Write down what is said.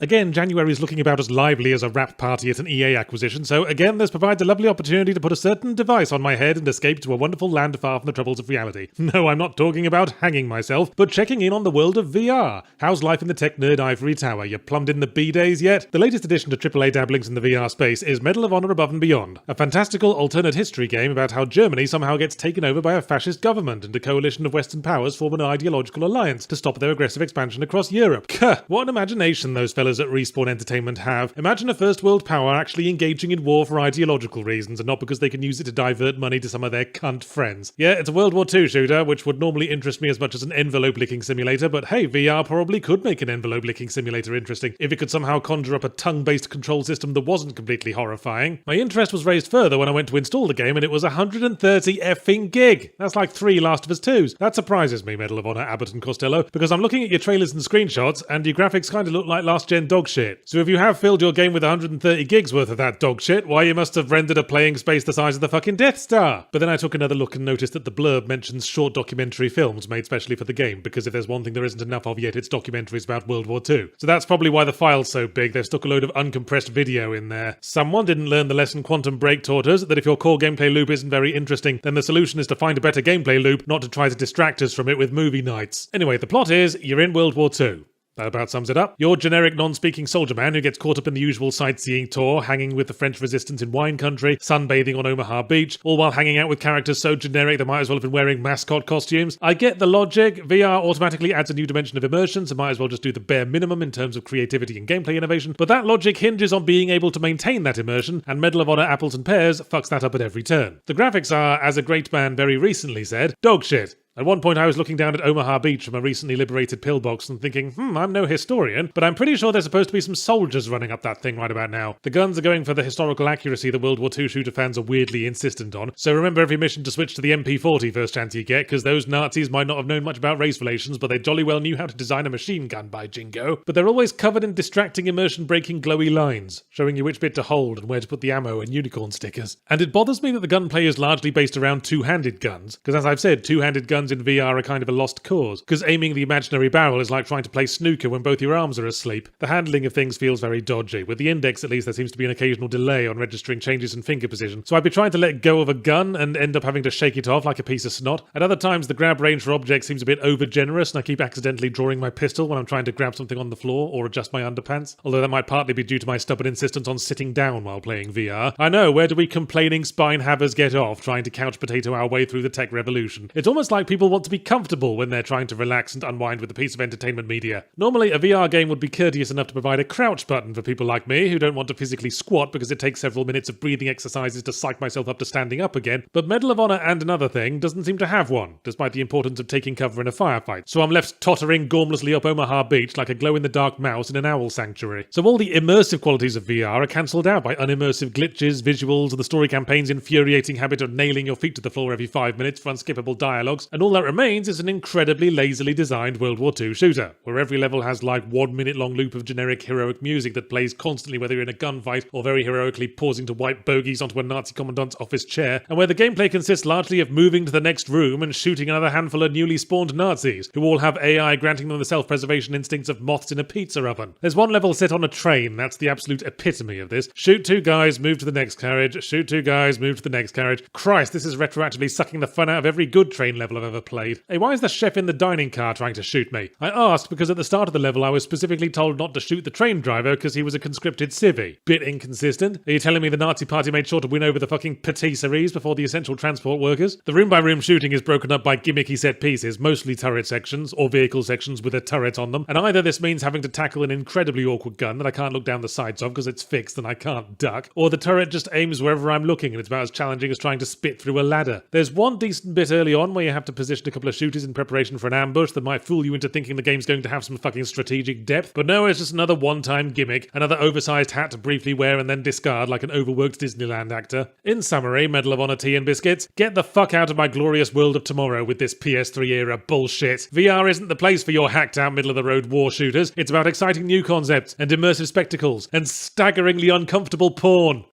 Again, January is looking about as lively as a rap party at an EA acquisition, so again this provides a lovely opportunity to put a certain device on my head and escape to a wonderful land far from the troubles of reality. No, I'm not talking about hanging myself, but checking in on the world of VR. How's life in the tech nerd ivory tower? You plumbed in the B-days yet? The latest addition to AAA dabblings in the VR space is Medal of Honor Above and Beyond, a fantastical alternate history game about how Germany somehow gets taken over by a fascist government and a coalition of Western powers form an ideological alliance to stop their aggressive expansion across Europe. What an imagination those fellas at Respawn Entertainment have. Imagine a first world power actually engaging in war for ideological reasons and not because they can use it to divert money to some of their cunt friends. Yeah, it's a World War II shooter, which would normally interest me as much as an envelope-licking simulator, but hey, VR probably could make an envelope-licking simulator interesting if it could somehow conjure up a tongue-based control system that wasn't completely horrifying. My interest was raised further when I went to install the game and it was 130 effing gig. That's like 3 Last of Us 2s. That surprises me, Medal of Honor Abbott and Costello, because I'm looking at your trailers and screenshots and your graphics kind of look like last-gen dog shit. So if you have filled your game with 130 gigs worth of that dog shit, why you must have rendered a playing space the size of the fucking Death Star. But then I took another look and noticed that the blurb mentions short documentary films made specially for the game, because if there's one thing there isn't enough of yet, it's documentaries about World War II. So that's probably why the file's so big. They've stuck a load of uncompressed video in there. Someone didn't learn the lesson Quantum Break taught us, that if your core gameplay loop isn't very interesting, then the solution is to find a better gameplay loop, not to try to distract us from it with movie nights. Anyway, the plot is, you're in World War II. That about sums it up. You're generic non-speaking soldier man who gets caught up in the usual sightseeing tour, hanging with the French resistance in wine country, sunbathing on Omaha Beach, all while hanging out with characters so generic they might as well have been wearing mascot costumes. I get the logic. VR automatically adds a new dimension of immersion, so might as well just do the bare minimum in terms of creativity and gameplay innovation, but that logic hinges on being able to maintain that immersion, and Medal of Honor Apples and Pears fucks that up at every turn. The graphics are, as a great man very recently said, dog shit. At one point I was looking down at Omaha Beach from a recently liberated pillbox and thinking, I'm no historian, but I'm pretty sure there's supposed to be some soldiers running up that thing right about now. The guns are going for the historical accuracy that World War II shooter fans are weirdly insistent on, so remember every mission to switch to the MP40 first chance you get, because those Nazis might not have known much about race relations, but they jolly well knew how to design a machine gun, by jingo. But they're always covered in distracting immersion-breaking glowy lines, showing you which bit to hold and where to put the ammo and unicorn stickers. And it bothers me that the gunplay is largely based around two-handed guns, because as I've said, two-handed guns in VR are kind of a lost cause, because aiming the imaginary barrel is like trying to play snooker when both your arms are asleep. The handling of things feels very dodgy. With the index at least there seems to be an occasional delay on registering changes in finger position, so I'd be trying to let go of a gun and end up having to shake it off like a piece of snot. At other times the grab range for objects seems a bit over generous and I keep accidentally drawing my pistol when I'm trying to grab something on the floor or adjust my underpants, although that might partly be due to my stubborn insistence on sitting down while playing VR. I know, where do we complaining spine-havers get off trying to couch potato our way through the tech revolution? It's almost like people want to be comfortable when they're trying to relax and unwind with a piece of entertainment media. Normally, a VR game would be courteous enough to provide a crouch button for people like me who don't want to physically squat because it takes several minutes of breathing exercises to psych myself up to standing up again, but Medal of Honor and another thing doesn't seem to have one, despite the importance of taking cover in a firefight. So I'm left tottering gormlessly up Omaha Beach like a glow-in-the-dark mouse in an owl sanctuary. So all the immersive qualities of VR are cancelled out by unimmersive glitches, visuals, and the story campaign's infuriating habit of nailing your feet to the floor every 5 minutes for unskippable dialogues, and all that remains is an incredibly lazily designed World War II shooter, where every level has like 1 minute long loop of generic heroic music that plays constantly whether you're in a gunfight or very heroically pausing to wipe bogeys onto a Nazi commandant's office chair, and where the gameplay consists largely of moving to the next room and shooting another handful of newly spawned Nazis, who all have AI granting them the self-preservation instincts of moths in a pizza oven. There's one level set on a train, that's the absolute epitome of this. Shoot 2 guys, move to the next carriage, shoot 2 guys, move to the next carriage. Christ, this is retroactively sucking the fun out of every good train level I've ever played. Hey, why is the chef in the dining car trying to shoot me? I asked because at the start of the level I was specifically told not to shoot the train driver because he was a conscripted civvy. Bit inconsistent. Are you telling me the Nazi party made sure to win over the fucking patisseries before the essential transport workers? The room-by-room shooting is broken up by gimmicky set pieces, mostly turret sections, or vehicle sections with a turret on them, and either this means having to tackle an incredibly awkward gun that I can't look down the sides of because it's fixed and I can't duck, or the turret just aims wherever I'm looking and it's about as challenging as trying to spit through a ladder. There's one decent bit early on where you have to position a couple of shooters in preparation for an ambush that might fool you into thinking the game's going to have some fucking strategic depth, but no, it's just another one-time gimmick, another oversized hat to briefly wear and then discard like an overworked Disneyland actor. In summary, Medal of Honor tea and biscuits, get the fuck out of my glorious world of tomorrow with this PS3 era bullshit. VR isn't the place for your hacked out middle-of-the-road war shooters. It's about exciting new concepts and immersive spectacles and staggeringly uncomfortable porn.